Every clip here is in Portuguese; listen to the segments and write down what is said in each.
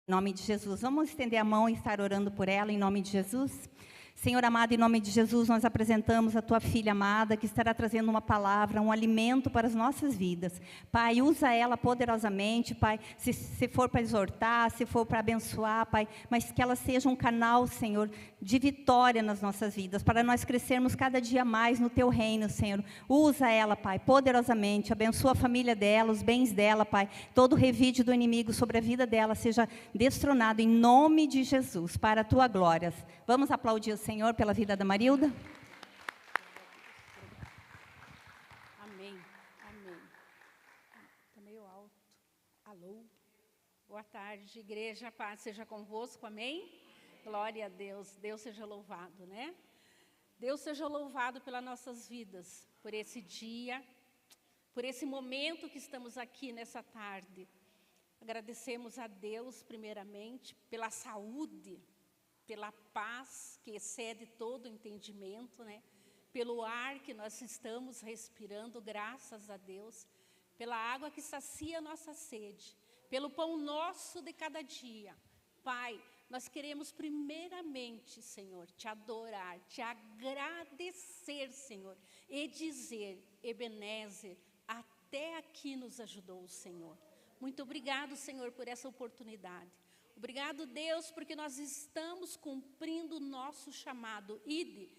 Em nome de Jesus, vamos estender a mão e estar orando por ela, em nome de Jesus. Senhor amado, em nome de Jesus, nós apresentamos a tua filha amada, que estará trazendo uma palavra, um alimento para as nossas vidas. Pai, usa ela poderosamente, Pai, se for para exortar, se for para abençoar, Pai, mas que ela seja um canal, Senhor, de vitória nas nossas vidas, para nós crescermos cada dia mais no teu reino, Senhor. Usa ela, Pai, poderosamente, abençoa a família dela, os bens dela, Pai, todo o revide do inimigo sobre a vida dela seja destronado, em nome de Jesus, para a tua glória. Vamos aplaudir o Senhor pela vida da Marilda. Amém, amém. Está meio alto. Alô. Boa tarde, igreja, paz seja convosco, amém? Glória a Deus, Deus seja louvado, né? Deus seja louvado pelas nossas vidas, por esse dia, por esse momento que estamos aqui nessa tarde. Agradecemos a Deus, primeiramente, pela saúde, pela paz que excede todo o entendimento, né? Pelo ar que nós estamos respirando, graças a Deus, pela água que sacia a nossa sede, pelo pão nosso de cada dia. Pai, nós queremos primeiramente, Senhor, te adorar, te agradecer, Senhor, e dizer, Ebenezer, até aqui nos ajudou o Senhor. Muito obrigado, Senhor, por essa oportunidade. Obrigado, Deus, porque nós estamos cumprindo o nosso chamado. Ide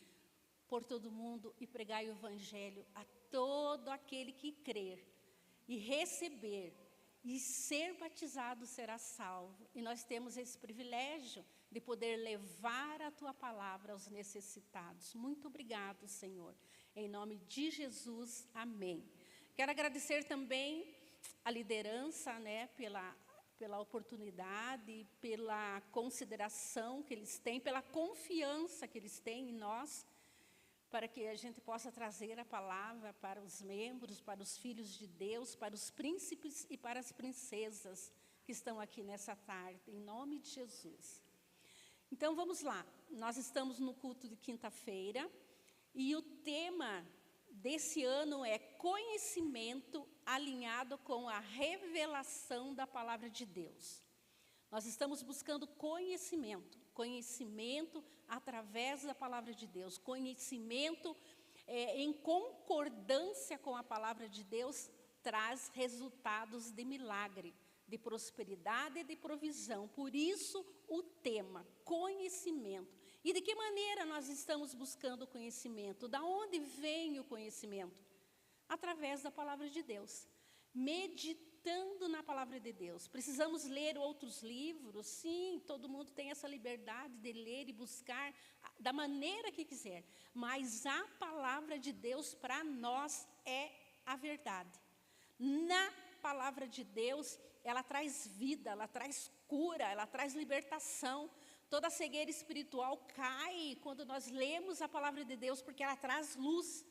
por todo mundo e pregai o Evangelho a todo aquele que crer e receber e ser batizado será salvo. E nós temos esse privilégio de poder levar a Tua palavra aos necessitados. Muito obrigado, Senhor. Em nome de Jesus, amém. Quero agradecer também a liderança, né, pela oportunidade, pela consideração que eles têm, pela confiança que eles têm em nós, para que a gente possa trazer a palavra para os membros, para os filhos de Deus, para os príncipes e para as princesas que estão aqui nessa tarde, em nome de Jesus. Então, vamos lá. Nós estamos no culto de quinta-feira e o tema desse ano é conhecimento alinhado com a revelação da palavra de Deus. Nós estamos buscando conhecimento através da palavra de Deus, conhecimento em concordância com a palavra de Deus traz resultados de milagre, de prosperidade e de provisão. Por isso o tema, conhecimento. E de que maneira nós estamos buscando o conhecimento? Da onde vem o conhecimento? Através da palavra de Deus. Meditando na palavra de Deus. Precisamos ler outros livros? Sim, todo mundo tem essa liberdade de ler e buscar da maneira que quiser. Mas a palavra de Deus para nós é a verdade. Na palavra de Deus, ela traz vida, ela traz cura, ela traz libertação. Toda cegueira espiritual cai quando nós lemos a palavra de Deus, porque ela traz luz.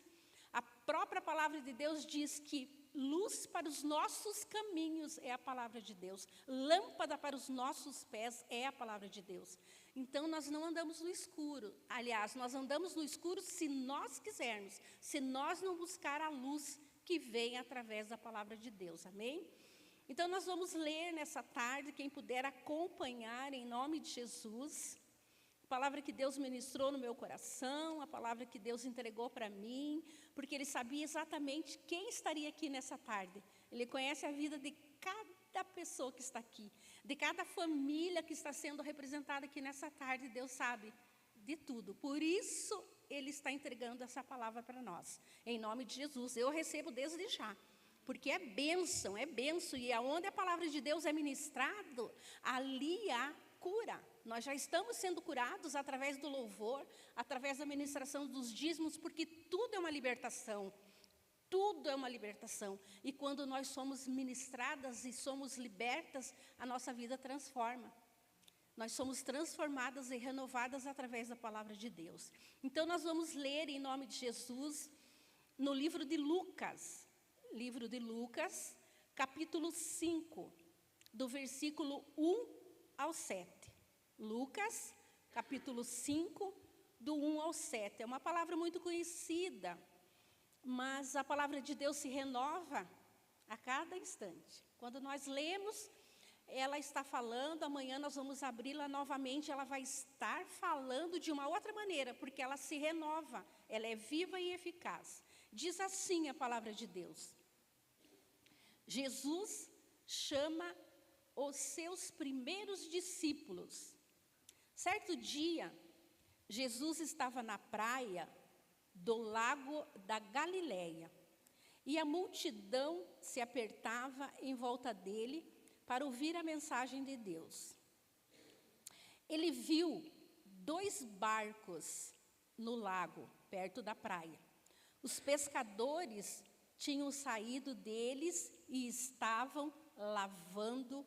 A própria palavra de Deus diz que luz para os nossos caminhos é a palavra de Deus. Lâmpada para os nossos pés é a palavra de Deus. Então, nós não andamos no escuro. Aliás, nós andamos no escuro se nós quisermos, se nós não buscar a luz que vem através da palavra de Deus. Amém? Então, nós vamos ler nessa tarde, quem puder acompanhar, em nome de Jesus, a palavra que Deus ministrou no meu coração, a palavra que Deus entregou para mim, porque Ele sabia exatamente quem estaria aqui nessa tarde. Ele conhece a vida de cada pessoa que está aqui, de cada família que está sendo representada aqui nessa tarde. Deus sabe de tudo. Por isso, Ele está entregando essa palavra para nós. Em nome de Jesus, eu recebo desde já. Porque é bênção, e aonde a palavra de Deus é ministrado, ali há cura. Nós já estamos sendo curados através do louvor, através da ministração dos dízimos, porque tudo é uma libertação. Tudo é uma libertação. E quando nós somos ministradas e somos libertas, a nossa vida transforma. Nós somos transformadas e renovadas através da palavra de Deus. Então, nós vamos ler, em nome de Jesus, no livro de Lucas. Livro de Lucas, capítulo 5, do versículo 1 ao 7. Lucas, capítulo 5, do 1 ao 7. É uma palavra muito conhecida, mas a palavra de Deus se renova a cada instante. Quando nós lemos, ela está falando, amanhã nós vamos abri-la novamente, ela vai estar falando de uma outra maneira, porque ela se renova, ela é viva e eficaz. Diz assim a palavra de Deus: Jesus chama os seus primeiros discípulos. Certo dia, Jesus estava na praia do lago da Galileia, e a multidão se apertava em volta dele para ouvir a mensagem de Deus. Ele viu 2 barcos no lago, perto da praia. Os pescadores tinham saído deles e estavam lavando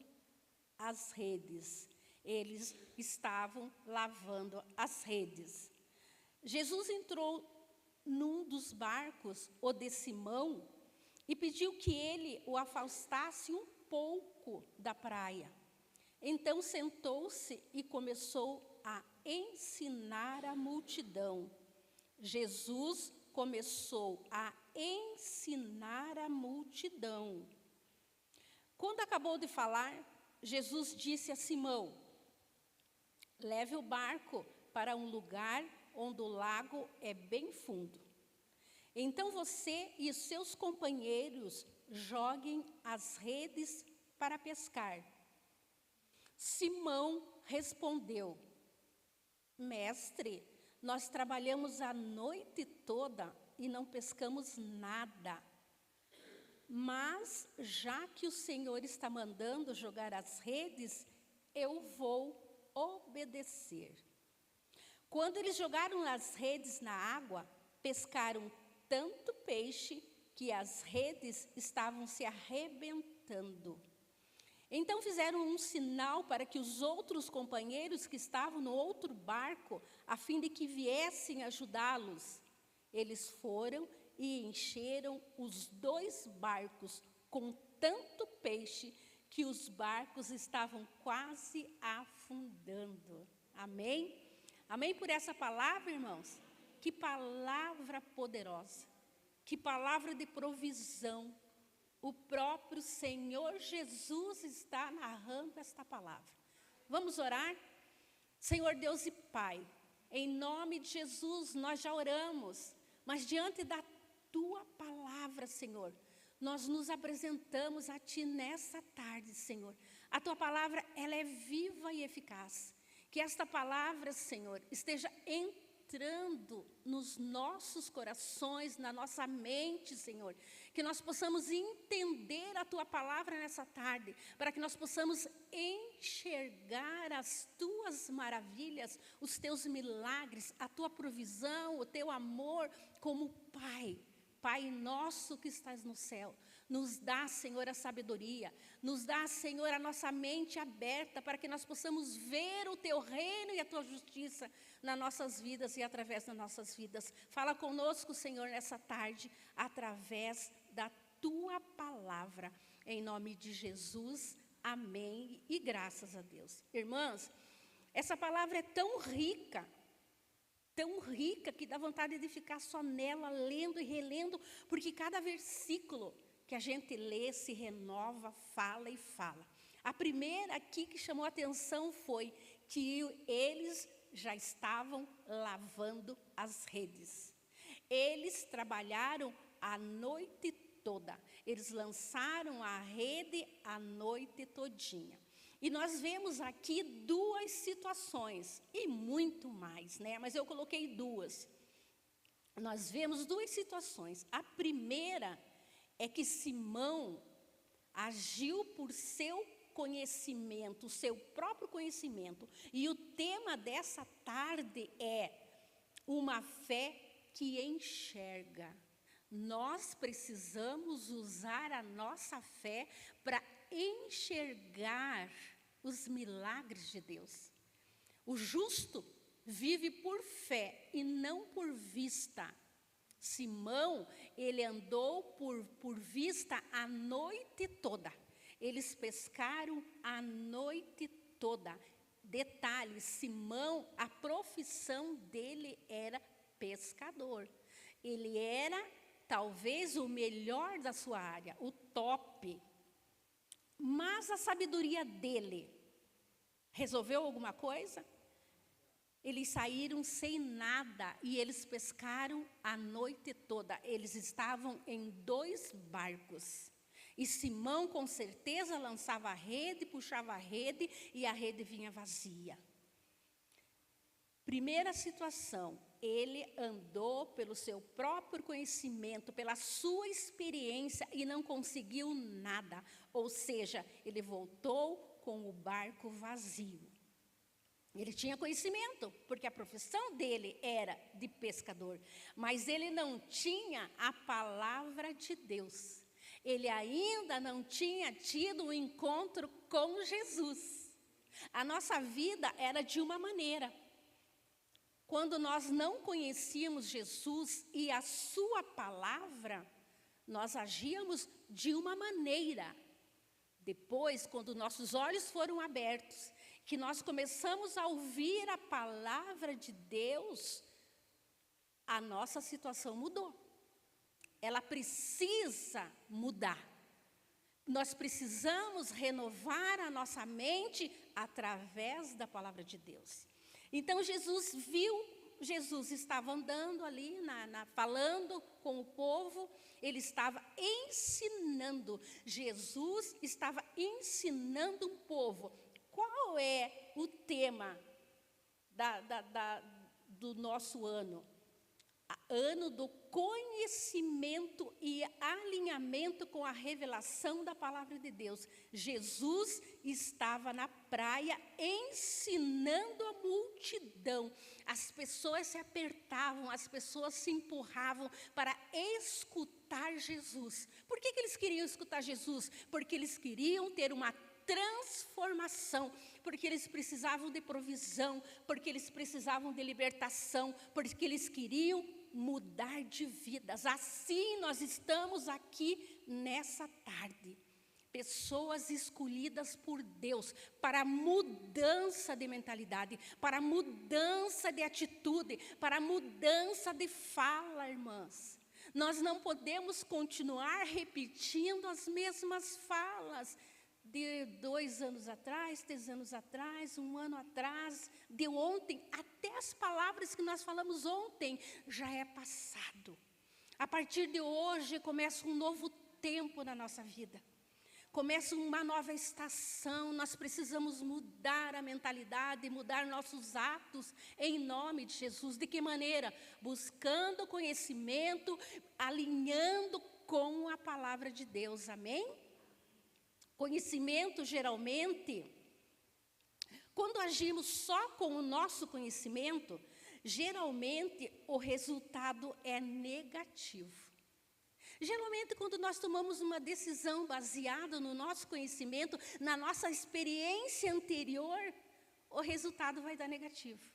as redes. Eles estavam lavando as redes. Jesus entrou num dos barcos, o de Simão, e pediu que ele o afastasse um pouco da praia. Então sentou-se e começou a ensinar a multidão. Jesus começou a ensinar a multidão. Quando acabou de falar, Jesus disse a Simão: leve o barco para um lugar onde o lago é bem fundo. Então você e seus companheiros joguem as redes para pescar. Simão respondeu: mestre, nós trabalhamos a noite toda e não pescamos nada. Mas, já que o Senhor está mandando jogar as redes, eu vou obedecer. Quando eles jogaram as redes na água, pescaram tanto peixe que as redes estavam se arrebentando. Então fizeram um sinal para que os outros companheiros que estavam no outro barco, a fim de que viessem ajudá-los. Eles foram e encheram os 2 barcos com tanto peixe que os barcos estavam quase afundando. Amém? Amém por essa palavra, irmãos? Que palavra poderosa, que palavra de provisão. O próprio Senhor Jesus está narrando esta palavra. Vamos orar? Senhor Deus e Pai, em nome de Jesus nós já oramos, mas diante da Tua palavra, Senhor, nós nos apresentamos a Ti nessa tarde, Senhor. A Tua palavra, ela é viva e eficaz. Que esta palavra, Senhor, esteja entrando nos nossos corações, na nossa mente, Senhor. Que nós possamos entender a Tua palavra nessa tarde, para que nós possamos enxergar as Tuas maravilhas, os Teus milagres, a Tua provisão, o Teu amor como Pai. Pai nosso que estás no céu, nos dá, Senhor, a sabedoria, nos dá, Senhor, a nossa mente aberta para que nós possamos ver o Teu reino e a Tua justiça nas nossas vidas e através das nossas vidas. Fala conosco, Senhor, nessa tarde, através da Tua palavra, em nome de Jesus, amém e graças a Deus. Irmãs, essa palavra é tão rica que dá vontade de ficar só nela, lendo e relendo, porque cada versículo que a gente lê se renova, fala e fala. A primeira aqui que chamou a atenção foi que eles já estavam lavando as redes. Eles trabalharam a noite toda, eles lançaram a rede a noite todinha. E nós vemos aqui 2 situações, e muito mais, né? Mas eu coloquei 2. Nós vemos 2 situações. A primeira é que Simão agiu por seu conhecimento, seu próprio conhecimento. E o tema dessa tarde é uma fé que enxerga. Nós precisamos usar a nossa fé para enxergar os milagres de Deus. O justo vive por fé e não por vista. Simão, ele andou por vista a noite toda. Eles pescaram a noite toda. Detalhe, Simão, a profissão dele era pescador. Ele era talvez o melhor da sua área, o top. Mas a sabedoria dele resolveu alguma coisa? Eles saíram sem nada e eles pescaram a noite toda. Eles estavam em 2 barcos. E Simão, com certeza, lançava a rede, puxava a rede e a rede vinha vazia. Primeira situação, ele andou pelo seu próprio conhecimento, pela sua experiência e não conseguiu nada. Ou seja, ele voltou com o barco vazio. Ele tinha conhecimento, porque a profissão dele era de pescador, mas ele não tinha a palavra de Deus. Ele ainda não tinha tido um encontro com Jesus. A nossa vida era de uma maneira. Quando nós não conhecíamos Jesus e a sua palavra, nós agíamos de uma maneira. Depois, quando nossos olhos foram abertos, que nós começamos a ouvir a palavra de Deus, a nossa situação mudou. Ela precisa mudar. Nós precisamos renovar a nossa mente através da palavra de Deus. Então Jesus estava andando ali, falando com o povo, ele estava ensinando. Jesus estava ensinando um povo. Qual é o tema do nosso ano? Ano do conhecimento e alinhamento com a revelação da palavra de Deus. Jesus estava na praia ensinando a multidão. As pessoas se apertavam, as pessoas se empurravam para escutar Jesus. Por que eles queriam escutar Jesus? Porque eles queriam ter uma transformação, porque eles precisavam de provisão, porque eles precisavam de libertação, porque eles queriam mudar de vidas. Assim nós estamos aqui nessa tarde. Pessoas escolhidas por Deus para mudança de mentalidade, para mudança de atitude, para mudança de fala, irmãs. Nós não podemos continuar repetindo as mesmas falas de 2 anos atrás, 3 anos atrás, 1 ano atrás, de ontem, até as palavras que nós falamos ontem, já é passado. A partir de hoje começa um novo tempo na nossa vida. Começa uma nova estação, nós precisamos mudar a mentalidade, mudar nossos atos em nome de Jesus. De que maneira? Buscando conhecimento, alinhando com a palavra de Deus, amém? Conhecimento, geralmente, quando agimos só com o nosso conhecimento, geralmente o resultado é negativo. Geralmente, quando nós tomamos uma decisão baseada no nosso conhecimento, na nossa experiência anterior, o resultado vai dar negativo.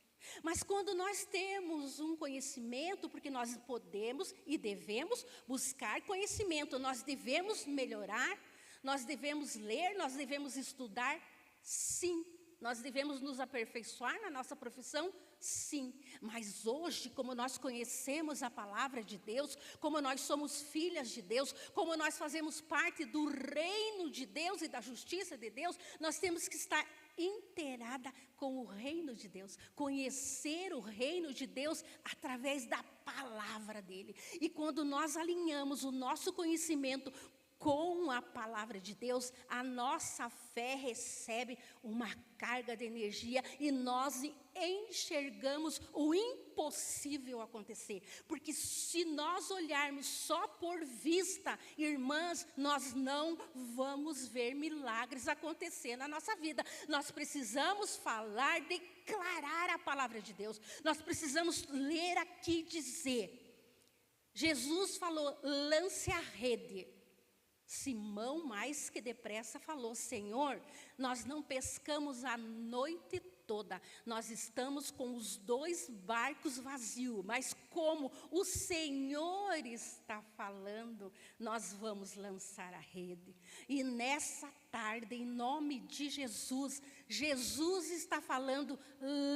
Mas quando nós temos um conhecimento, porque nós podemos e devemos buscar conhecimento, nós devemos melhorar, nós devemos ler, nós devemos estudar, sim. Nós devemos nos aperfeiçoar na nossa profissão, sim. Mas hoje, como nós conhecemos a palavra de Deus, como nós somos filhas de Deus, como nós fazemos parte do reino de Deus e da justiça de Deus, nós temos que estar inteirada com o reino de Deus, conhecer o reino de Deus através da palavra dele. E quando nós alinhamos o nosso conhecimento com a palavra de Deus, a nossa fé recebe uma carga de energia e nós enxergamos o impossível acontecer. Porque se nós olharmos só por vista, irmãs, nós não vamos ver milagres acontecer na nossa vida. Nós precisamos falar, declarar a palavra de Deus. Nós precisamos ler aqui e dizer. Jesus falou, lance a rede. Simão, mais que depressa, falou, Senhor, nós não pescamos a noite toda, nós estamos com os 2 barcos vazios, mas como o Senhor está falando, nós vamos lançar a rede. E nessa tarde, em nome de Jesus, Jesus está falando,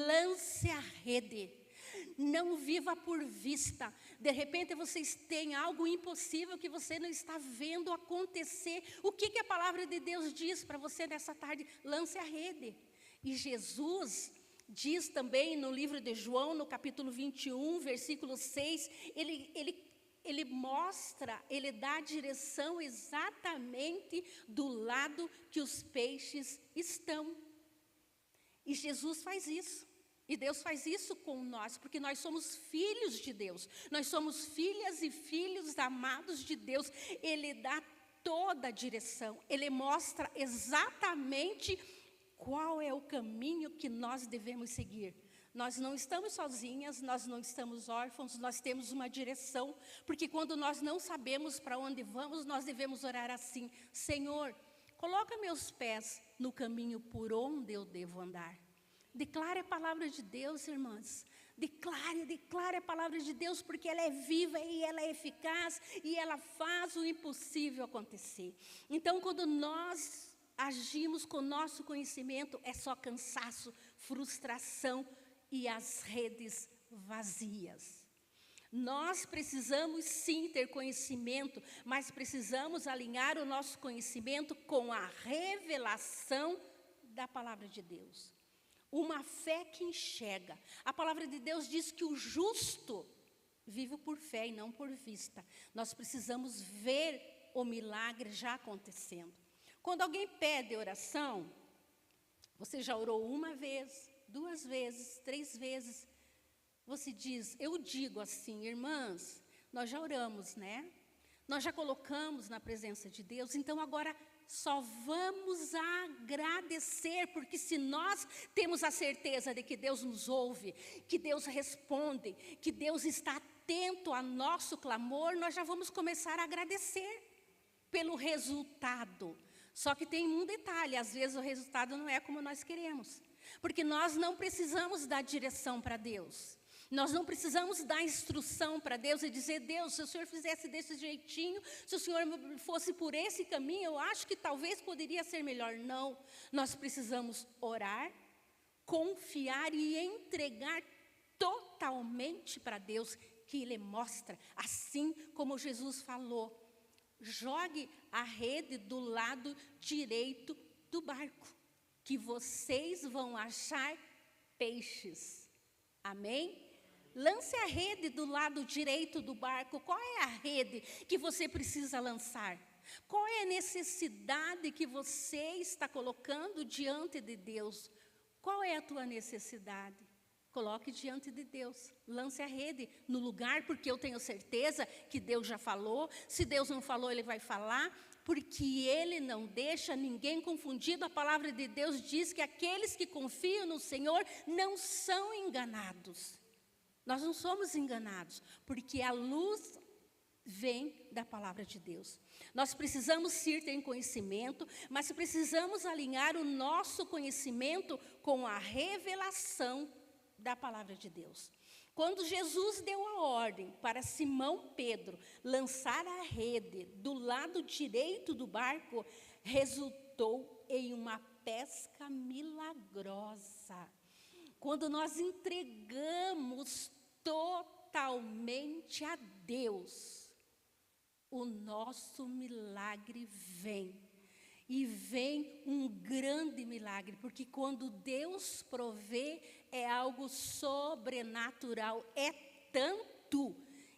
lance a rede. Não viva por vista. De repente vocês têm algo impossível que você não está vendo acontecer. O que a palavra de Deus diz para você nessa tarde? Lance a rede. E Jesus diz também no livro de João, no capítulo 21, versículo 6, ele mostra, ele dá a direção exatamente do lado que os peixes estão. E Jesus faz isso. E Deus faz isso com nós, porque nós somos filhos de Deus. Nós somos filhas e filhos amados de Deus. Ele dá toda a direção. Ele mostra exatamente qual é o caminho que nós devemos seguir. Nós não estamos sozinhas, nós não estamos órfãos, nós temos uma direção. Porque quando nós não sabemos para onde vamos, nós devemos orar assim: Senhor, coloca meus pés no caminho por onde eu devo andar. Declare a palavra de Deus, irmãs. Declare a palavra de Deus, porque ela é viva e ela é eficaz e ela faz o impossível acontecer. Então, quando nós agimos com nosso conhecimento, é só cansaço, frustração e as redes vazias. Nós precisamos sim ter conhecimento, mas precisamos alinhar o nosso conhecimento com a revelação da palavra de Deus. Uma fé que enxerga. A palavra de Deus diz que o justo vive por fé e não por vista. Nós precisamos ver o milagre já acontecendo. Quando alguém pede oração, você já orou uma vez, 2 vezes, 3 vezes. Você diz, eu digo assim, irmãs, nós já oramos, né? Nós já colocamos na presença de Deus, então agora só vamos agradecer, porque se nós temos a certeza de que Deus nos ouve, que Deus responde, que Deus está atento ao nosso clamor, nós já vamos começar a agradecer pelo resultado. Só que tem um detalhe, às vezes o resultado não é como nós queremos, porque nós não precisamos dar direção para Deus. Nós não precisamos dar instrução para Deus e dizer, Deus, se o Senhor fizesse desse jeitinho, se o Senhor fosse por esse caminho, eu acho que talvez poderia ser melhor. Não, nós precisamos orar, confiar e entregar totalmente para Deus, que Ele mostra, assim como Jesus falou. Jogue a rede do lado direito do barco, que vocês vão achar peixes. Amém? Lance a rede do lado direito do barco. Qual é a rede que você precisa lançar? Qual é a necessidade que você está colocando diante de Deus? Qual é a tua necessidade? Coloque diante de Deus. Lance a rede no lugar, porque eu tenho certeza que Deus já falou. Se Deus não falou, Ele vai falar, porque Ele não deixa ninguém confundido. A palavra de Deus diz que aqueles que confiam no Senhor não são enganados. Nós não somos enganados, porque a luz vem da palavra de Deus. Nós precisamos sim ter conhecimento, mas precisamos alinhar o nosso conhecimento com a revelação da palavra de Deus. Quando Jesus deu a ordem para Simão Pedro lançar a rede do lado direito do barco, resultou em uma pesca milagrosa. Quando nós entregamos totalmente a Deus, o nosso milagre vem. E vem um grande milagre, porque quando Deus provê, é algo sobrenatural. É tanto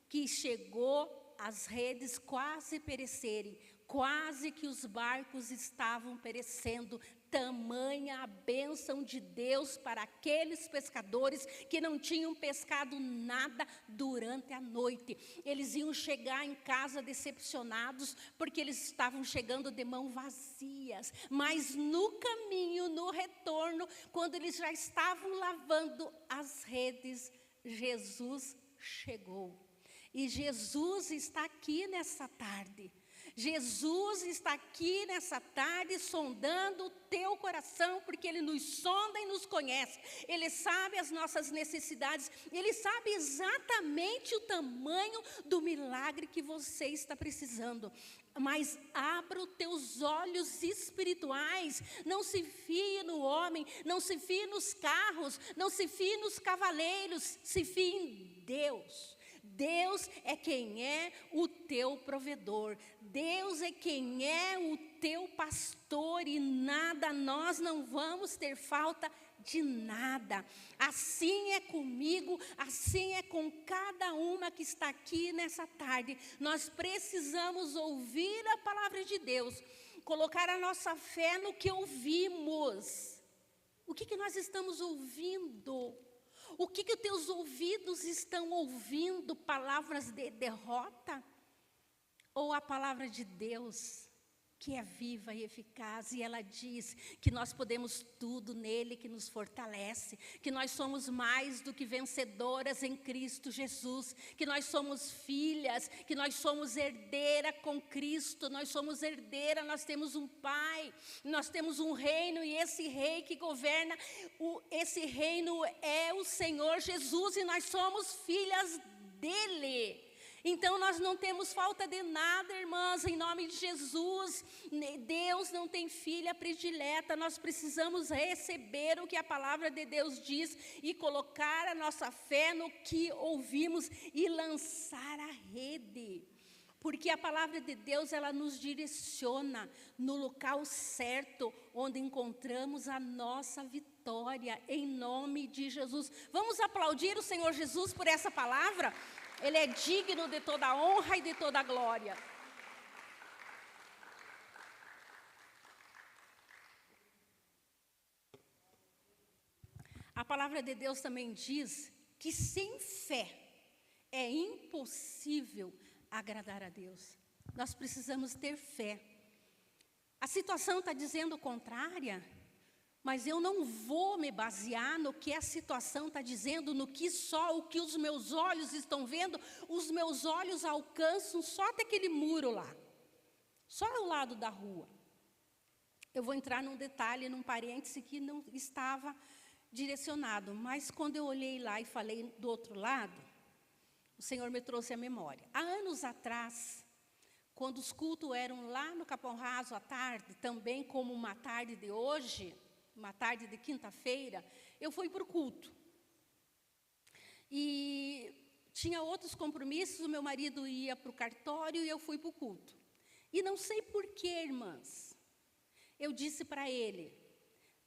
que chegou as redes quase perecerem, quase que os barcos estavam perecendo. Tamanha a bênção de Deus para aqueles pescadores que não tinham pescado nada durante a noite. Eles iam chegar em casa decepcionados, porque eles estavam chegando de mãos vazias. Mas no caminho, no retorno, quando eles já estavam lavando as redes, Jesus chegou. E Jesus está aqui nessa tarde. Jesus está aqui nessa tarde sondando o teu coração, porque Ele nos sonda e nos conhece. Ele sabe as nossas necessidades, Ele sabe exatamente o tamanho do milagre que você está precisando. Mas abra os teus olhos espirituais, não se fie no homem, não se fie nos carros, não se fie nos cavaleiros, se fie em Deus. Deus é quem é o teu provedor, Deus é quem é o teu pastor e nada, nós não vamos ter falta de nada. Assim é comigo, assim é com cada uma que está aqui nessa tarde. Nós precisamos ouvir a palavra de Deus, colocar a nossa fé no que ouvimos. O que nós estamos ouvindo? O que os teus ouvidos estão ouvindo? Palavras de derrota? Ou a palavra de Deus, que é viva e eficaz, e ela diz que nós podemos tudo nele que nos fortalece, que nós somos mais do que vencedoras em Cristo Jesus, que nós somos filhas, que nós somos herdeira com Cristo, nós somos herdeira, nós temos um Pai, nós temos um reino, e esse rei que governa, esse reino é o Senhor Jesus, e nós somos filhas dele. Então, nós não temos falta de nada, irmãs, em nome de Jesus. Deus não tem filha predileta, nós precisamos receber o que a palavra de Deus diz e colocar a nossa fé no que ouvimos e lançar a rede. Porque a palavra de Deus, ela nos direciona no local certo, onde encontramos a nossa vitória, em nome de Jesus. Vamos aplaudir o Senhor Jesus por essa palavra? Ele é digno de toda a honra e de toda a glória. A palavra de Deus também diz que sem fé é impossível agradar a Deus. Nós precisamos ter fé. A situação está dizendo o contrário, mas eu não vou me basear no que a situação está dizendo, no que só o que os meus olhos estão vendo. Os meus olhos alcançam só até aquele muro lá, só ao lado da rua. Eu vou entrar num detalhe, num parêntese que não estava direcionado, mas quando eu olhei lá e falei do outro lado, o Senhor me trouxe à memória. Há anos atrás, quando os cultos eram lá no Capão Raso à tarde, também como uma tarde de hoje, uma tarde de quinta-feira, eu fui para o culto. E tinha outros compromissos, o meu marido ia para o cartório e eu fui para o culto. E não sei porquê, irmãs, eu disse para ele,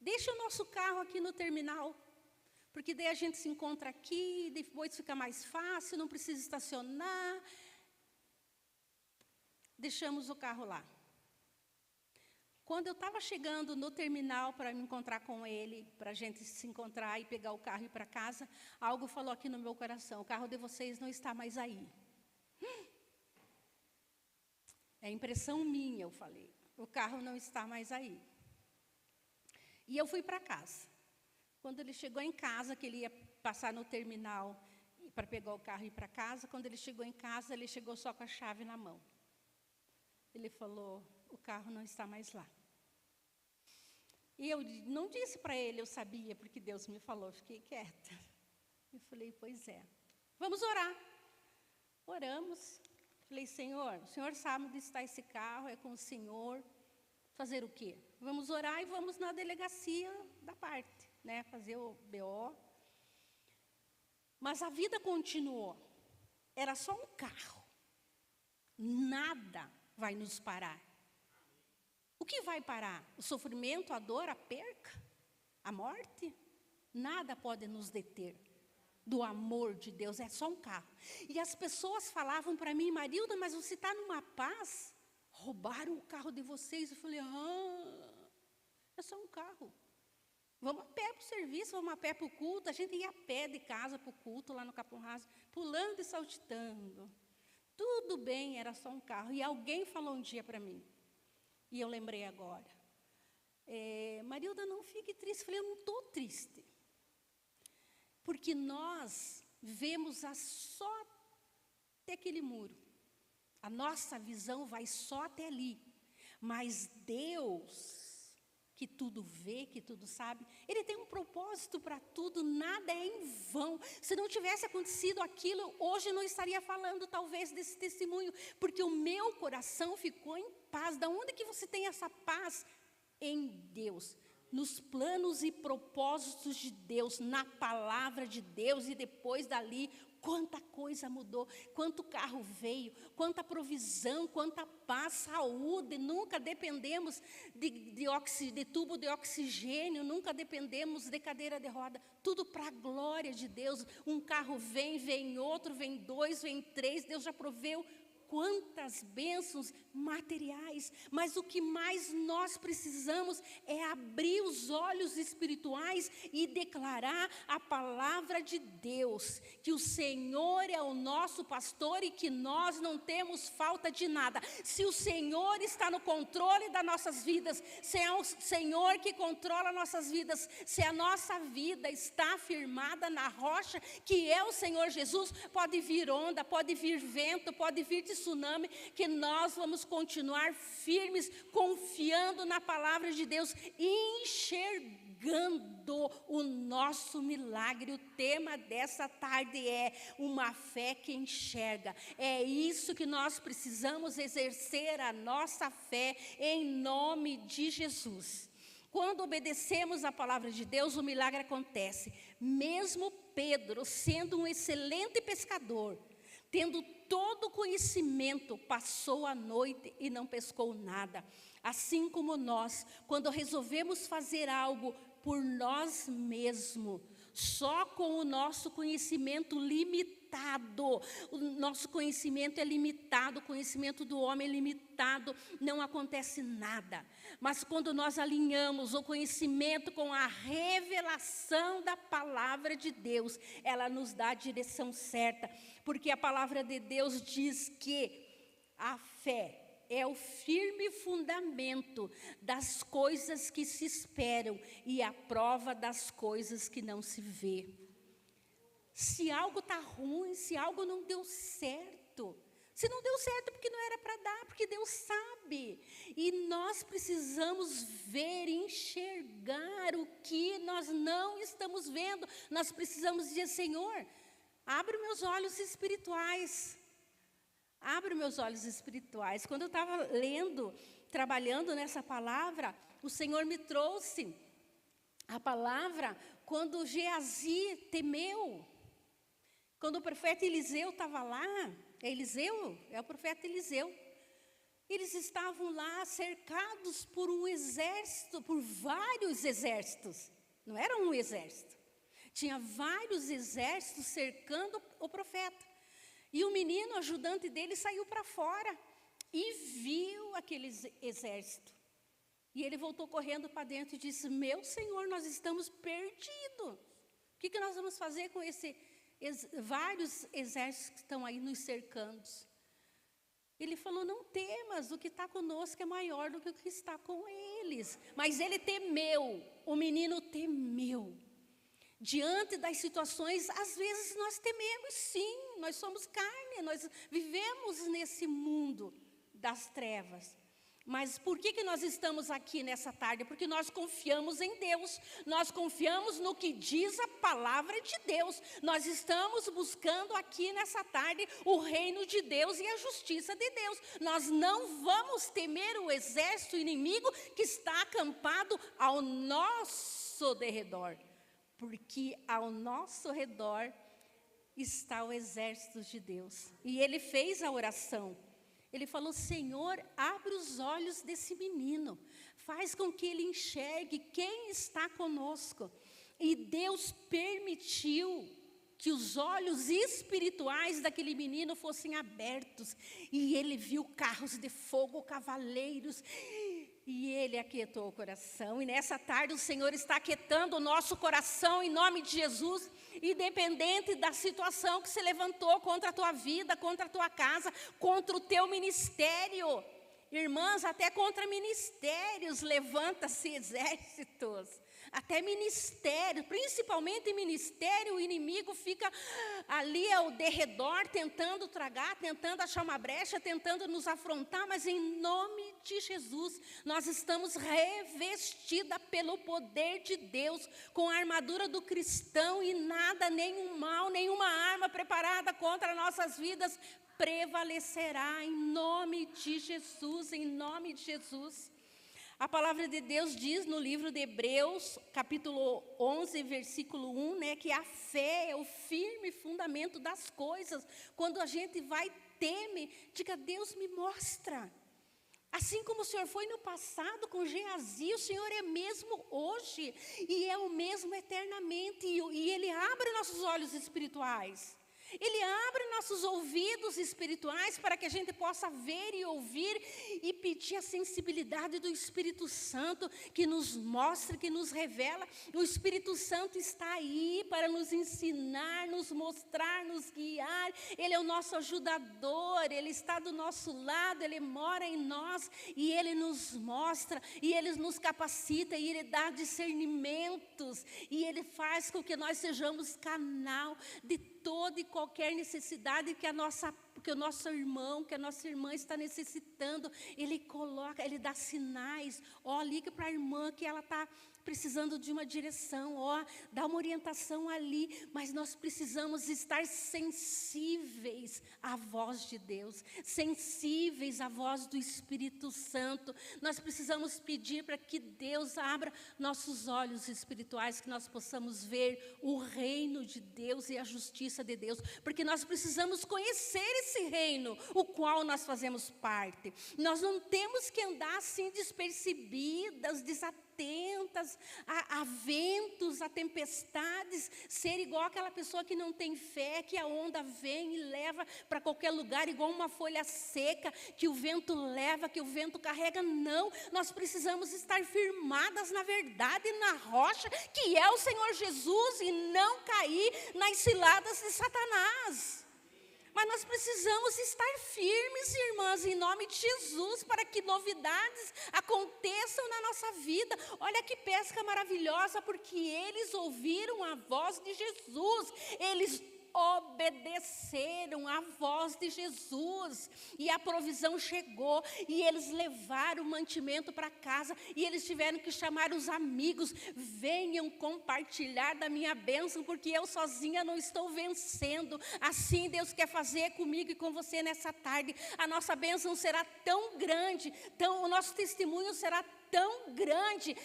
deixa o nosso carro aqui no terminal, porque daí a gente se encontra aqui, depois fica mais fácil, não precisa estacionar. Deixamos o carro lá. Quando eu estava chegando no terminal para me encontrar com ele, para a gente se encontrar e pegar o carro e ir para casa, algo falou aqui no meu coração, o carro de vocês não está mais aí. É impressão minha, eu falei, o carro não está mais aí. E eu fui para casa. Quando ele chegou em casa, que ele ia passar no terminal para pegar o carro e ir para casa, quando ele chegou em casa, ele chegou só com a chave na mão. Ele falou, o carro não está mais lá. E eu não disse para ele, eu sabia, porque Deus me falou, fiquei quieta. Eu falei, pois é. Vamos orar. Oramos. Falei, Senhor, o Senhor sabe onde está esse carro, é com o Senhor. Fazer o quê? Vamos orar e vamos na delegacia da parte, né? Fazer o BO. Mas a vida continuou. Era só um carro. Nada vai nos parar. O que vai parar? O sofrimento, a dor, a perca, a morte? Nada pode nos deter do amor de Deus, é só um carro. E as pessoas falavam para mim, Marilda, mas você está numa paz? Roubaram o carro de vocês. Eu falei, é só um carro. Vamos a pé para o serviço, vamos a pé para o culto. A gente ia a pé de casa para o culto, lá no Capão Raso, pulando e saltitando. Tudo bem, era só um carro. E alguém falou um dia para mim, e eu lembrei agora, Marilda, não fique triste. Eu falei, eu não estou triste. Porque nós vemos só até aquele muro. A nossa visão vai só até ali. Mas Deus, que tudo vê, que tudo sabe, Ele tem um propósito para tudo, nada é em vão. Se não tivesse acontecido aquilo, hoje eu não estaria falando talvez desse testemunho, porque o meu coração ficou em paz. Da onde que você tem essa paz? Em Deus, nos planos e propósitos de Deus, na palavra de Deus, e depois dali, quanta coisa mudou, quanto carro veio, quanta provisão, quanta paz, saúde. Nunca dependemos de tubo de oxigênio, nunca dependemos de cadeira de roda, tudo para a glória de Deus. Um carro vem outro, vem 2, vem 3, Deus já proveu. Quantas bênçãos materiais, mas o que mais nós precisamos é abrir os olhos espirituais e declarar a palavra de Deus, que o Senhor é o nosso pastor e que nós não temos falta de nada. Se o Senhor está no controle das nossas vidas, se é o Senhor que controla nossas vidas, se a nossa vida está firmada na rocha, que é o Senhor Jesus, pode vir onda, pode vir vento, pode vir tsunami, que nós vamos continuar firmes, confiando na palavra de Deus, enxergando o nosso milagre. O tema dessa tarde é uma fé que enxerga. É isso que nós precisamos exercer, a nossa fé, em nome de Jesus. Quando obedecemos a palavra de Deus, o milagre acontece. Mesmo Pedro, sendo um excelente pescador, tendo todo o conhecimento, passou a noite e não pescou nada. Assim como nós, quando resolvemos fazer algo por nós mesmos, só com o nosso conhecimento limitado, o nosso conhecimento é limitado, o conhecimento do homem é limitado, não acontece nada. Mas quando nós alinhamos o conhecimento com a revelação da palavra de Deus, ela nos dá a direção certa, porque a palavra de Deus diz que a fé é o firme fundamento das coisas que se esperam e a prova das coisas que não se vê. Se algo está ruim, se algo não deu certo, se não deu certo porque não era para dar, porque Deus sabe. E nós precisamos ver, enxergar o que nós não estamos vendo. Nós precisamos dizer: Senhor, abre meus olhos espirituais. Abre meus olhos espirituais. Quando eu estava lendo, trabalhando nessa palavra, o Senhor me trouxe a palavra quando Geazi temeu. Quando o profeta Eliseu estava lá, é Eliseu? É o profeta Eliseu. Eles estavam lá cercados por um exército, por vários exércitos. Não era um exército. Tinha vários exércitos cercando o profeta. E o menino, ajudante dele, saiu para fora e viu aquele exército. E ele voltou correndo para dentro e disse: meu Senhor, nós estamos perdidos. O que nós vamos fazer com vários exércitos que estão aí nos cercando? Ele falou: não temas, o que está conosco é maior do que o que está com eles. Mas ele temeu, o menino temeu. Diante das situações, às vezes nós tememos, sim, nós somos carne, nós vivemos nesse mundo das trevas. Mas por que nós estamos aqui nessa tarde? Porque nós confiamos em Deus, nós confiamos no que diz a palavra de Deus. Nós estamos buscando aqui nessa tarde o reino de Deus e a justiça de Deus. Nós não vamos temer o exército inimigo que está acampado ao nosso derredor. Porque ao nosso redor está o exército de Deus. E ele fez a oração. Ele falou: Senhor, abre os olhos desse menino. Faz com que ele enxergue quem está conosco. E Deus permitiu que os olhos espirituais daquele menino fossem abertos. E ele viu carros de fogo, cavaleiros. E ele aquietou o coração. E nessa tarde o Senhor está aquietando o nosso coração em nome de Jesus. Independente da situação que se levantou contra a tua vida, contra a tua casa, contra o teu ministério. Irmãs, até contra ministérios levanta-se exércitos. Até ministério, principalmente ministério, o inimigo fica ali ao derredor, tentando tragar, tentando achar uma brecha, tentando nos afrontar, mas em nome de Jesus, nós estamos revestidas pelo poder de Deus, com a armadura do cristão, e nada, nenhum mal, nenhuma arma preparada contra nossas vidas prevalecerá, em nome de Jesus, em nome de Jesus. A palavra de Deus diz no livro de Hebreus, capítulo 11, versículo 1, né, que a fé é o firme fundamento das coisas. Quando a gente vai, teme, diga: Deus me mostra. Assim como o Senhor foi no passado com Geazi, o Senhor é mesmo hoje, e é o mesmo eternamente, e Ele abre nossos olhos espirituais. Ele abre nossos ouvidos espirituais para que a gente possa ver e ouvir e pedir a sensibilidade do Espírito Santo que nos mostra, que nos revela. O Espírito Santo está aí para nos ensinar, nos mostrar, nos guiar. Ele é o nosso ajudador, Ele está do nosso lado, Ele mora em nós e Ele nos mostra, e Ele nos capacita, e Ele dá discernimentos, e Ele faz com que nós sejamos canal de toda e qualquer necessidade que o nosso irmão, que a nossa irmã está necessitando. Ele coloca, Ele dá sinais. Liga para a irmã que ela está precisando de uma direção, dá uma orientação ali, mas nós precisamos estar sensíveis à voz de Deus, sensíveis à voz do Espírito Santo. Nós precisamos pedir para que Deus abra nossos olhos espirituais, que nós possamos ver o reino de Deus e a justiça de Deus, porque nós precisamos conhecer esse reino, o qual nós fazemos parte. Nós não temos que andar assim despercebidas, desatentas a ventos, a tempestades, ser igual aquela pessoa que não tem fé, que a onda vem e leva para qualquer lugar, igual uma folha seca, que o vento leva, que o vento carrega. Não, nós precisamos estar firmadas na verdade, na rocha, que é o Senhor Jesus, e não cair nas ciladas de Satanás. Mas nós precisamos estar firmes, irmãs, em nome de Jesus, para que novidades aconteçam na nossa vida. Olha que pesca maravilhosa, porque eles ouviram a voz de Jesus, eles obedeceram à voz de Jesus, e a provisão chegou, e eles levaram o mantimento para casa, e eles tiveram que chamar os amigos: venham compartilhar da minha bênção, porque eu sozinha não estou vencendo. Assim Deus quer fazer comigo e com você nessa tarde. A nossa bênção será tão grande, o nosso testemunho será tão grande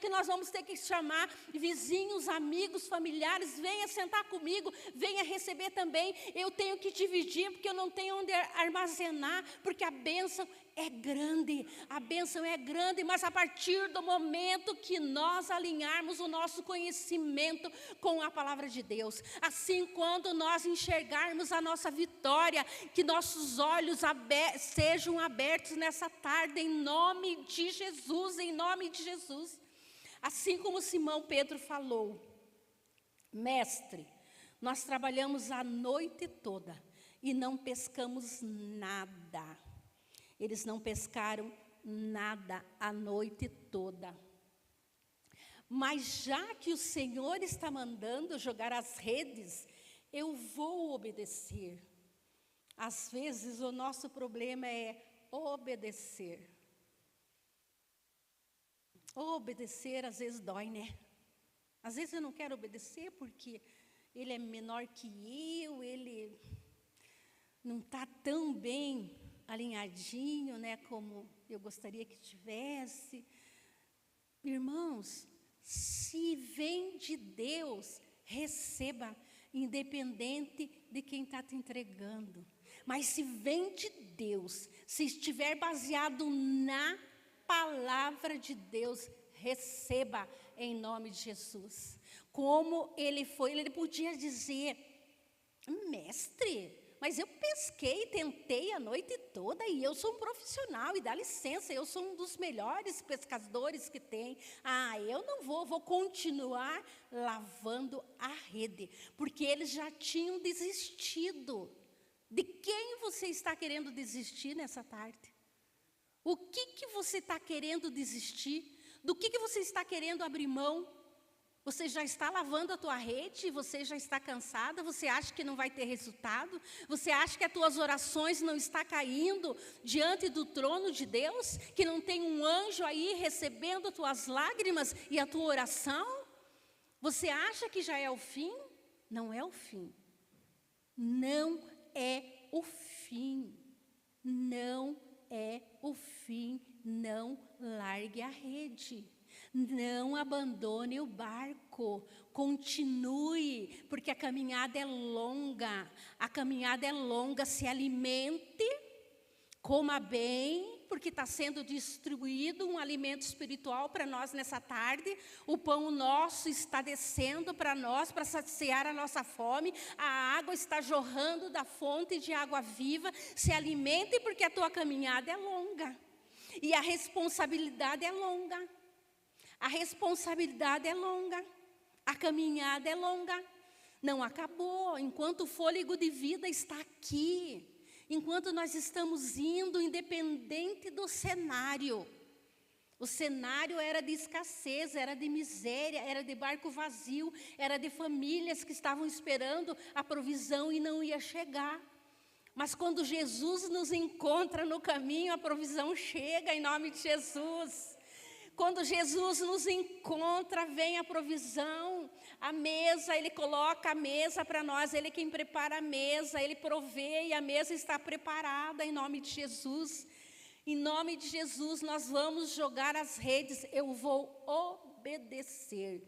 que nós vamos ter que chamar vizinhos, amigos, familiares: venha sentar comigo, venha receber também. Eu tenho que dividir, porque eu não tenho onde armazenar, porque a bênção é grande, mas a partir do momento que nós alinharmos o nosso conhecimento com a palavra de Deus, assim, quando nós enxergarmos a nossa vitória, que nossos olhos sejam abertos nessa tarde, em nome de Jesus, em nome de Jesus. Assim como Simão Pedro falou: mestre, nós trabalhamos a noite toda e não pescamos nada. Eles não pescaram nada a noite toda. Mas já que o Senhor está mandando jogar as redes, eu vou obedecer. Às vezes o nosso problema é obedecer. Obedecer às vezes dói, né? Às vezes eu não quero obedecer porque ele é menor que ele não está tão bem alinhadinho, né, como eu gostaria que tivesse. Irmãos, se vem de Deus, receba, independente de quem está te entregando. Mas se vem de Deus, se estiver baseado na palavra de Deus, receba em nome de Jesus. Como ele podia dizer: mestre, mas eu pesquei, tentei a noite toda, e eu sou um profissional, e dá licença, eu sou um dos melhores pescadores que tem. Eu não vou continuar lavando a rede, porque eles já tinham desistido. De quem você está querendo desistir nessa tarde? O que você está querendo desistir? Do que você está querendo abrir mão? Você já está lavando a tua rede, você já está cansada, você acha que não vai ter resultado? Você acha que as tuas orações não estão caindo diante do trono de Deus? Que não tem um anjo aí recebendo as tuas lágrimas e a tua oração? Você acha que já é o fim? Não é o fim. Não é o fim. Não é o fim. Não largue a rede. Não abandone o barco, continue, porque a caminhada é longa, se alimente, coma bem, porque está sendo distribuído um alimento espiritual para nós nessa tarde, o pão nosso está descendo para nós, para saciar a nossa fome, a água está jorrando da fonte de água viva, se alimente porque a tua caminhada é longa, e a responsabilidade é longa. A responsabilidade é longa, a caminhada é longa, não acabou, enquanto o fôlego de vida está aqui, enquanto nós estamos indo, independente do cenário. O cenário era de escassez, era de miséria, era de barco vazio, era de famílias que estavam esperando a provisão e não ia chegar. Mas quando Jesus nos encontra no caminho, a provisão chega em nome de Jesus. Quando Jesus nos encontra, vem a provisão, a mesa, Ele coloca a mesa para nós, Ele é quem prepara a mesa, Ele provê e a mesa está preparada em nome de Jesus. Em nome de Jesus, nós vamos jogar as redes, eu vou obedecer.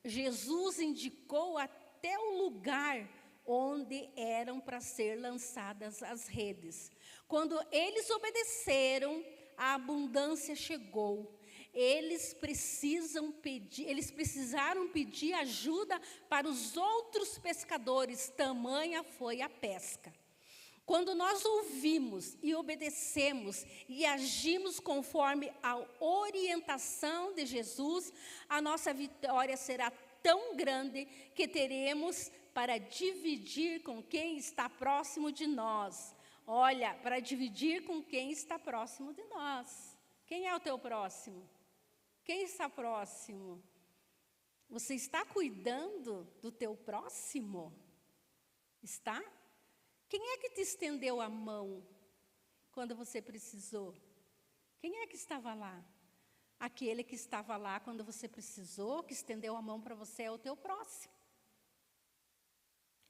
Jesus indicou até o lugar onde eram para ser lançadas as redes. Quando eles obedeceram, a abundância chegou. Eles precisaram pedir ajuda para os outros pescadores, tamanha foi a pesca. Quando nós ouvimos e obedecemos e agimos conforme a orientação de Jesus, a nossa vitória será tão grande que teremos para dividir com quem está próximo de nós. Olha, para dividir com quem está próximo de nós. Quem é o teu próximo? Quem está próximo? Você está cuidando do teu próximo? Está? Quem é que te estendeu a mão quando você precisou? Quem é que estava lá? Aquele que estava lá quando você precisou, que estendeu a mão para você, é o teu próximo.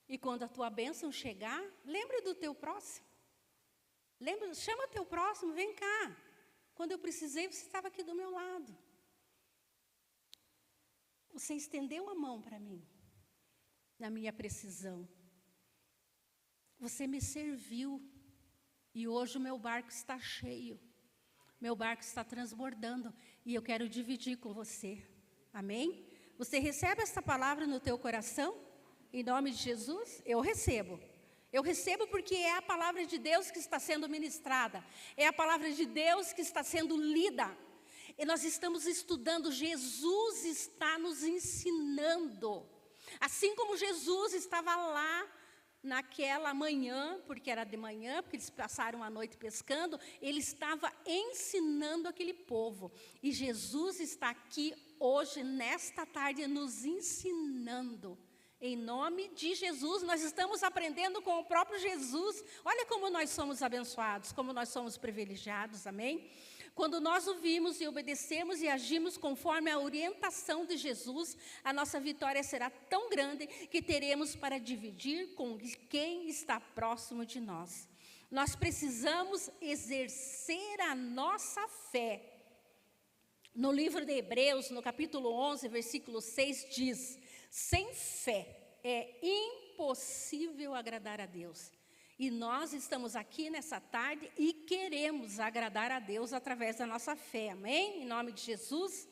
E quando a tua bênção chegar, lembre do teu próximo. Chama teu próximo, vem cá. Quando eu precisei, você estava aqui do meu lado. Você estendeu a mão para mim, na minha precisão. Você me serviu, e hoje o meu barco está cheio. Meu barco está transbordando, e eu quero dividir com você. Amém? Você recebe essa palavra no teu coração? Em nome de Jesus? Eu recebo. Eu recebo porque é a palavra de Deus que está sendo ministrada. É a palavra de Deus que está sendo lida. E nós estamos estudando, Jesus está nos ensinando. Assim como Jesus estava lá naquela manhã, porque era de manhã, porque eles passaram a noite pescando, ele estava ensinando aquele povo. E Jesus está aqui hoje, nesta tarde, nos ensinando. Em nome de Jesus, nós estamos aprendendo com o próprio Jesus. Olha como nós somos abençoados, como nós somos privilegiados, amém? Quando nós ouvimos e obedecemos e agimos conforme a orientação de Jesus, a nossa vitória será tão grande que teremos para dividir com quem está próximo de nós. Nós precisamos exercer a nossa fé. No livro de Hebreus, no capítulo 11, versículo 6, diz: sem fé é impossível agradar a Deus. E nós estamos aqui nessa tarde e queremos agradar a Deus através da nossa fé, amém? Em nome de Jesus.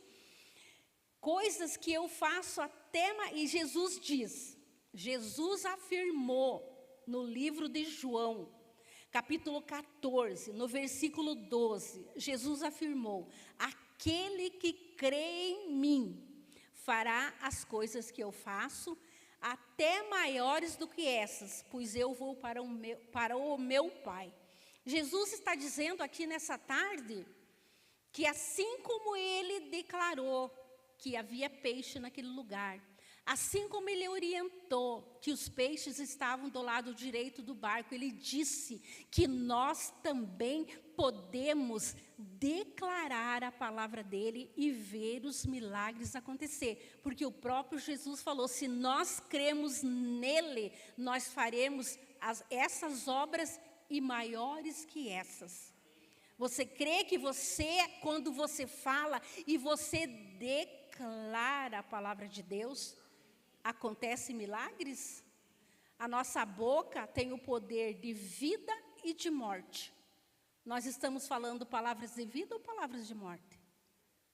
Coisas que eu faço e Jesus diz, Jesus afirmou no livro de João, capítulo 14, no versículo 12, Jesus afirmou: aquele que crê em mim fará as coisas que eu faço, até maiores do que essas, pois eu vou para o meu Pai. Jesus está dizendo aqui nessa tarde que assim como ele declarou que havia peixe naquele lugar, assim como ele orientou que os peixes estavam do lado direito do barco, ele disse que nós também podemos declarar a palavra dele e ver os milagres acontecer. Porque o próprio Jesus falou, se nós cremos nele, nós faremos essas obras e maiores que essas. Você crê que você, quando você fala e você declara a palavra de Deus, acontecem milagres? A nossa boca tem o poder de vida e de morte. Nós estamos falando palavras de vida ou palavras de morte?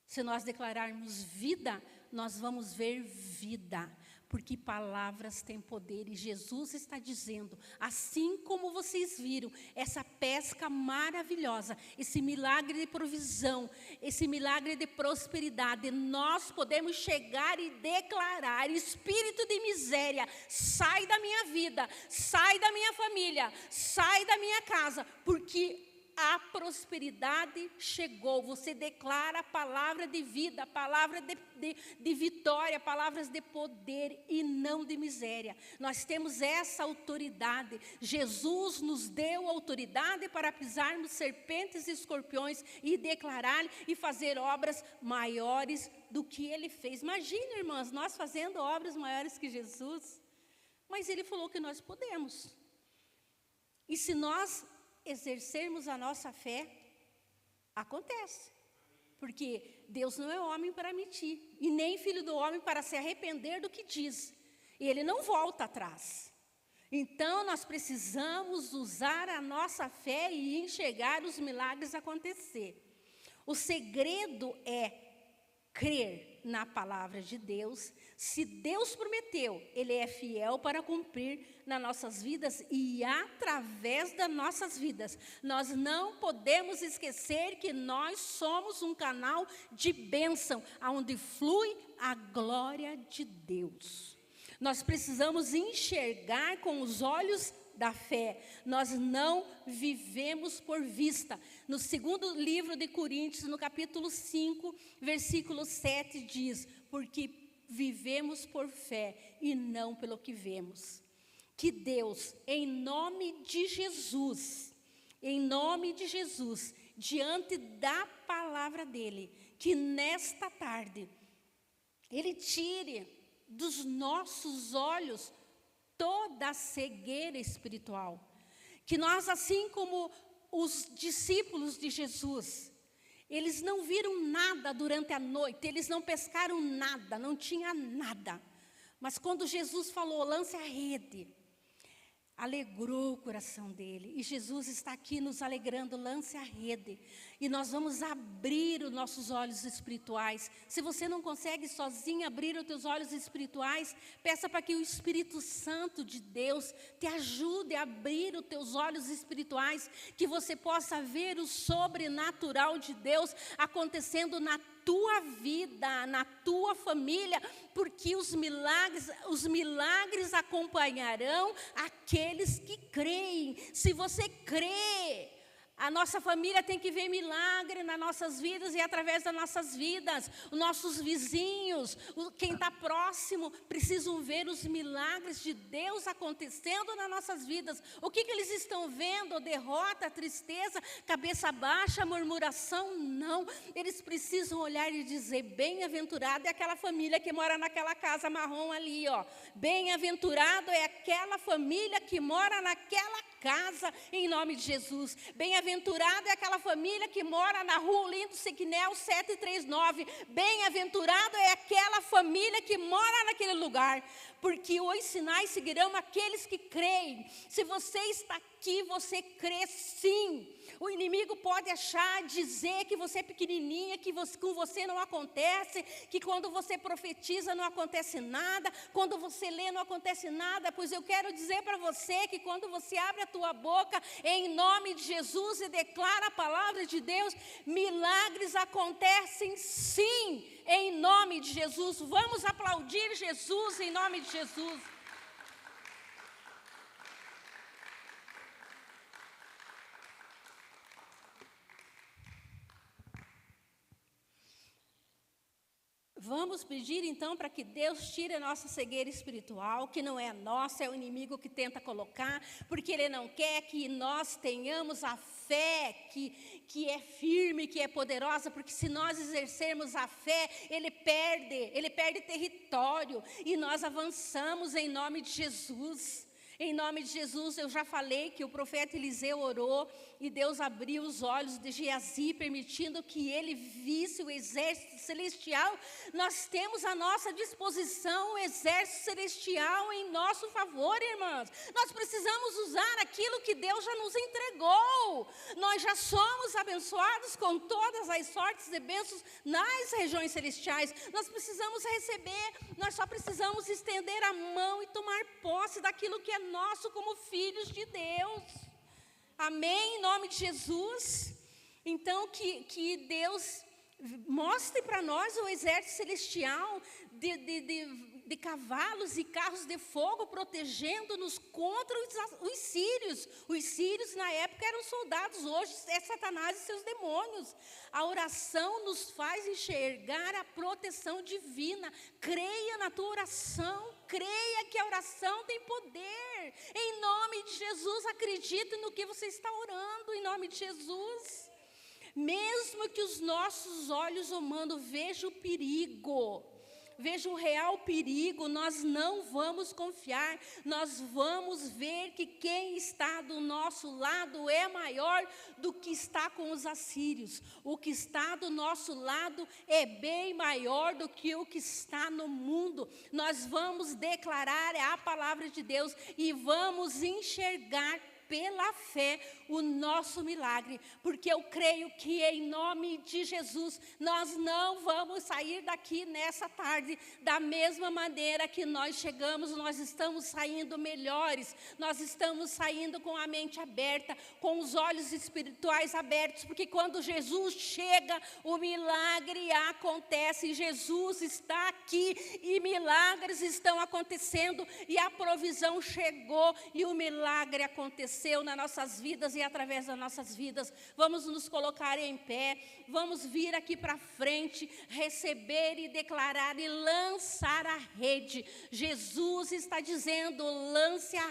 Se nós declararmos vida, nós vamos ver vida, porque palavras têm poder. E Jesus está dizendo, assim como vocês viram, essa pesca maravilhosa, esse milagre de provisão, esse milagre de prosperidade, nós podemos chegar e declarar, espírito de miséria, sai da minha vida, sai da minha família, sai da minha casa, porque a prosperidade chegou. Você declara a palavra de vida, a palavra de vitória, palavras de poder e não de miséria. Nós temos essa autoridade. Jesus nos deu autoridade para pisarmos serpentes e escorpiões e declarar e fazer obras maiores do que ele fez. Imagina, irmãs, nós fazendo obras maiores que Jesus. Mas ele falou que nós podemos. E se nós exercermos a nossa fé, acontece. Porque Deus não é homem para mentir, e nem filho do homem para se arrepender do que diz. E ele não volta atrás. Então, nós precisamos usar a nossa fé e enxergar os milagres acontecer. O segredo é crer na palavra de Deus. Se Deus prometeu, ele é fiel para cumprir nas nossas vidas e através das nossas vidas. Nós não podemos esquecer que nós somos um canal de bênção, onde flui a glória de Deus. Nós precisamos enxergar com os olhos da fé. Nós não vivemos por vista. No segundo livro de Coríntios, no capítulo 5, versículo 7, diz, porque vivemos por fé e não pelo que vemos. Que Deus, em nome de Jesus, diante da palavra dele, que nesta tarde, ele tire dos nossos olhos toda a cegueira espiritual. Que nós, assim como os discípulos de Jesus, eles não viram nada durante a noite, eles não pescaram nada, não tinha nada. Mas quando Jesus falou, lance a rede, alegrou o coração dele. E Jesus está aqui nos alegrando, lance a rede. E nós vamos abrir os nossos olhos espirituais. Se você não consegue sozinho abrir os teus olhos espirituais, peça para que o Espírito Santo de Deus te ajude a abrir os teus olhos espirituais, que você possa ver o sobrenatural de Deus acontecendo na tua vida, na tua família, porque os milagres acompanharão aqueles que creem. Se você crê, a nossa família tem que ver milagre nas nossas vidas e através das nossas vidas. Os nossos vizinhos, quem está próximo, precisam ver os milagres de Deus acontecendo nas nossas vidas. O que eles estão vendo? Derrota, tristeza, cabeça baixa, murmuração? Não. Eles precisam olhar e dizer, bem-aventurado é aquela família que mora naquela casa marrom ali, ó. Bem-aventurado é aquela família que mora naquela casa, em nome de Jesus. Bem-aventurado é aquela família que mora na rua Olindo Sequinel 739. Bem-aventurado é aquela família que mora naquele lugar, porque os sinais seguirão aqueles que creem. Se você está aqui, você crê sim. O inimigo pode achar, dizer que você é pequenininha, que com você não acontece, que quando você profetiza não acontece nada, quando você lê não acontece nada. Pois eu quero dizer para você que quando você abre a tua boca em nome de Jesus e declara a palavra de Deus, milagres acontecem sim, em nome de Jesus. Vamos aplaudir Jesus em nome de Jesus. Vamos pedir então para que Deus tire a nossa cegueira espiritual, que não é nossa, é o inimigo que tenta colocar, porque Ele não quer que nós tenhamos a fé que é firme, que é poderosa, porque se nós exercermos a fé, Ele perde território, e nós avançamos em nome de Jesus. Em nome de Jesus, eu já falei que o profeta Eliseu orou e Deus abriu os olhos de Geazi, permitindo que ele visse o exército celestial. Nós temos à nossa disposição o exército celestial em nosso favor, irmãs. Nós precisamos usar aquilo que Deus já nos entregou. Nós já somos abençoados com todas as sortes e bênçãos nas regiões celestiais. Nós precisamos receber, nós só precisamos estender a mão e tomar posse daquilo que é nosso como filhos de Deus. Amém? Em nome de Jesus. Então, que Deus mostre para nós o exército celestial de cavalos e carros de fogo protegendo-nos contra os sírios. Os sírios na época eram soldados, hoje é Satanás e seus demônios. A oração nos faz enxergar a proteção divina. Creia na tua oração, creia que a oração tem poder. Em nome de Jesus, acredite no que você está orando, em nome de Jesus. Mesmo que os nossos olhos humanos vejam o perigo, vejam o real perigo, nós não vamos confiar, nós vamos ver que quem está do nosso lado é maior do que está com os assírios. O que está do nosso lado é bem maior do que o que está no mundo. Nós vamos declarar a palavra de Deus e vamos enxergar pela fé o nosso milagre, porque eu creio que em nome de Jesus nós não vamos sair daqui nessa tarde da mesma maneira que nós chegamos. Nós estamos saindo melhores, nós estamos saindo com a mente aberta, com os olhos espirituais abertos, porque quando Jesus chega, o milagre acontece. Jesus está aqui e milagres estão acontecendo, e a provisão chegou e o milagre aconteceu nas nossas vidas e através das nossas vidas. Vamos nos colocar em pé, vamos vir aqui para frente, receber e declarar e lançar a rede. Jesus está dizendo: lance a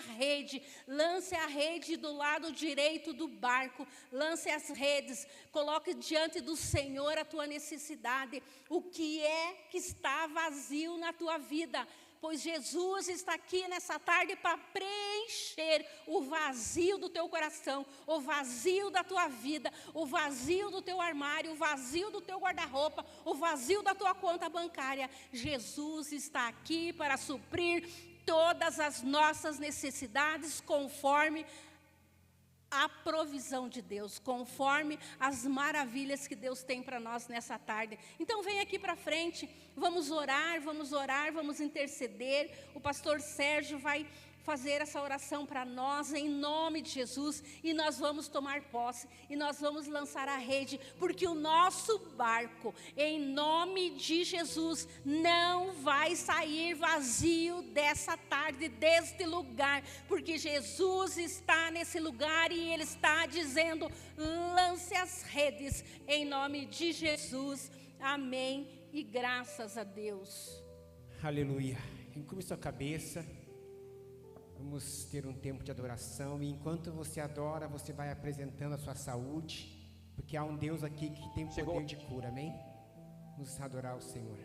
rede do lado direito do barco, lance as redes, coloque diante do Senhor a tua necessidade, o que é que está vazio na tua vida. Pois Jesus está aqui nessa tarde para preencher o vazio do teu coração, o vazio da tua vida, o vazio do teu armário, o vazio do teu guarda-roupa, o vazio da tua conta bancária. Jesus está aqui para suprir todas as nossas necessidades conforme a provisão de Deus, conforme as maravilhas que Deus tem para nós nessa tarde. Então vem aqui para frente, vamos orar, vamos interceder. O pastor Sérgio vai fazer essa oração para nós em nome de Jesus, e nós vamos tomar posse e nós vamos lançar a rede, porque o nosso barco, em nome de Jesus, não vai sair vazio dessa tarde, deste lugar, porque Jesus está nesse lugar e Ele está dizendo: lance as redes em nome de Jesus. Amém e graças a Deus. Aleluia. Encurve sua cabeça. Vamos ter um tempo de adoração, e enquanto você adora, você vai apresentando a sua saúde, porque há um Deus aqui que tem poder de cura, amém? Vamos adorar o Senhor.